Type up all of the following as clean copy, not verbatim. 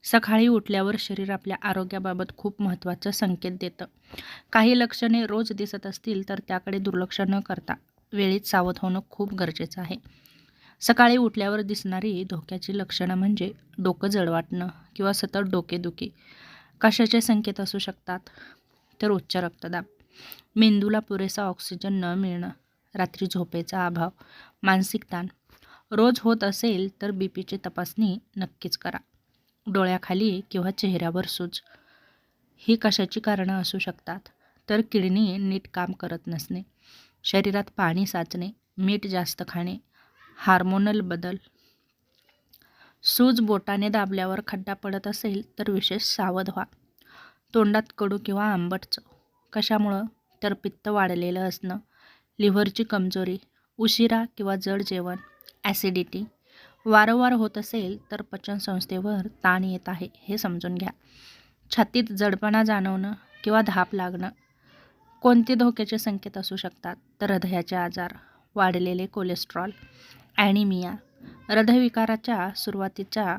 सकाळी उठल्यावर शरीर आपल्या आरोग्याबाबत खूप महत्त्वाचा संकेत देतं. काही लक्षणे रोज दिसत असतील तर त्याकडे दुर्लक्ष न करता वेळीच सावध होणं खूप गरजेचं आहे. सकाळी उठल्यावर दिसणारी धोक्याची लक्षणं म्हणजे डोकं जड वाटणं किंवा सतत डोकेदुखी. कशाचे संकेत असू शकतात? तर उच्च रक्तदाब, मेंदूला पुरेसा ऑक्सिजन न मिळणं, रात्री झोपेचा अभाव, मानसिक ताण. रोज होत असेल तर बीपीची तपासणी नक्कीच करा. डोळ्याखाली किंवा चेहऱ्यावर सूज, ही कशाची कारणं असू शकतात? तर किडनी नीट काम करत नसणे, शरीरात पाणी साचणे, मीठ जास्त खाणे, हार्मोनल बदल. सूज बोटाने दाबल्यावर खड्डा पडत असेल तर विशेष सावध व्हा. तोंडात कडू किंवा आंबट चव, कशामुळं? तर पित्त वाढलेलं असणं, लिव्हरची कमजोरी, उशिरा किंवा जड जेवण, ॲसिडिटी. वारंवार होत असेल तर पचनसंस्थेवर ताण येत आहे हे समजून घ्या. छातीत जडपणा जाणवणं किंवा धाप लागणं. कोणते धोक्याचे संकेत असू शकतात? तर हृदयाचे आजार, वाढलेले कोलेस्ट्रॉल, ॲनिमिया. हृदयविकाराच्या सुरुवातीच्या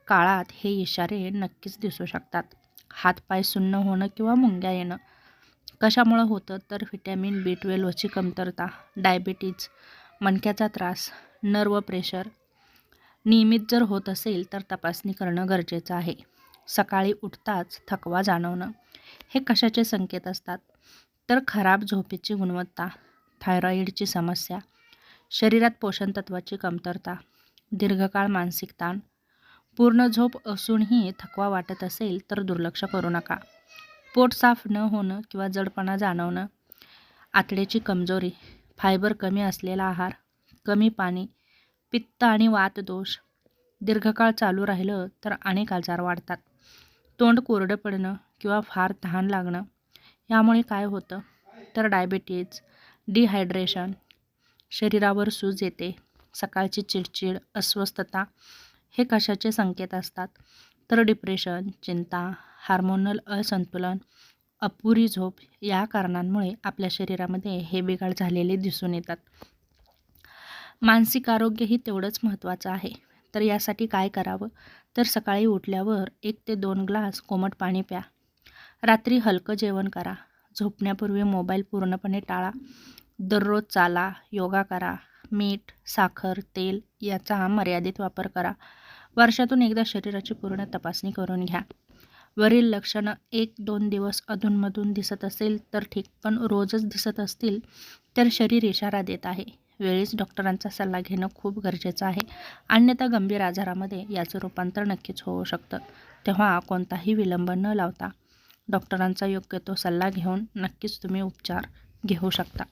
काळात हे इशारे नक्कीच दिसू शकतात. हातपाय सुन्न होणं किंवा मुंग्या येणं. कशामुळं होतं? तर व्हिटॅमिन B12ची कमतरता, डायबिटीज, मणक्याचा त्रास, नर्व प्रेशर. नियमित जर होत असेल तर तपासणी करणं गरजेचं आहे. सकाळी उठताच थकवा जाणवणं, हे कशाचे संकेत असतात? तर खराब झोपेची गुणवत्ता, थायरॉईडची समस्या, शरीरात पोषण तत्वाची कमतरता, दीर्घकाळ मानसिक ताण. पूर्ण झोप असूनही थकवा वाटत असेल तर दुर्लक्ष करू नका. पोट साफ न होणं किंवा जडपणा जाणवणं, आतड्याची कमजोरी, फायबर कमी असलेला आहार, कमी पाणी, पित्त आणि वात दोष. दीर्घकाळ चालू राहिलं तर अनेक आजार वाढतात. तोंड कोरडं पडणं किंवा फार तहान लागणं. यामुळे काय होतं? तर डायबिटीज, डिहायड्रेशन, शरीरावर सूज येते, सकाळची चिडचिड, अस्वस्थता. हे कशाचे संकेत असतात? तर डिप्रेशन, चिंता, हार्मोनल असंतुलन, अपुरी झोप. या कारणांमुळे आपल्या शरीरामध्ये हे बिघाड झालेले दिसून येतात. मानसिक आरोग्यही तेवढंच महत्त्वाचं आहे. तर यासाठी काय करावं? तर सकाळी उठल्यावर 1 ते 2 ग्लास कोमट पाणी प्या. रात्री हलकं जेवण करा. झोपण्यापूर्वी मोबाईल पूर्णपणे टाळा. दररोज चाला, योगा करा. मीठ, साखर, तेल याचा मर्यादित वापर करा. वर्षातून एकदा शरीराची पूर्ण तपासणी करून घ्या. वरील लक्षणं 1-2 दिवस अधूनमधून दिसत असेल तर ठीक, पण रोजच दिसत असतील तर शरीर इशारा देत आहे. वेळीच डॉक्टरांचा सल्ला घेणं खूप गरजेचं आहे. अन्यथा गंभीर आजारामध्ये याचं रूपांतर नक्कीच होऊ शकतं. तेव्हा कोणताही विलंब न लावता डॉक्टरांचा योग्य तो सल्ला घेऊन नक्कीच तुम्ही उपचार घेऊ शकता.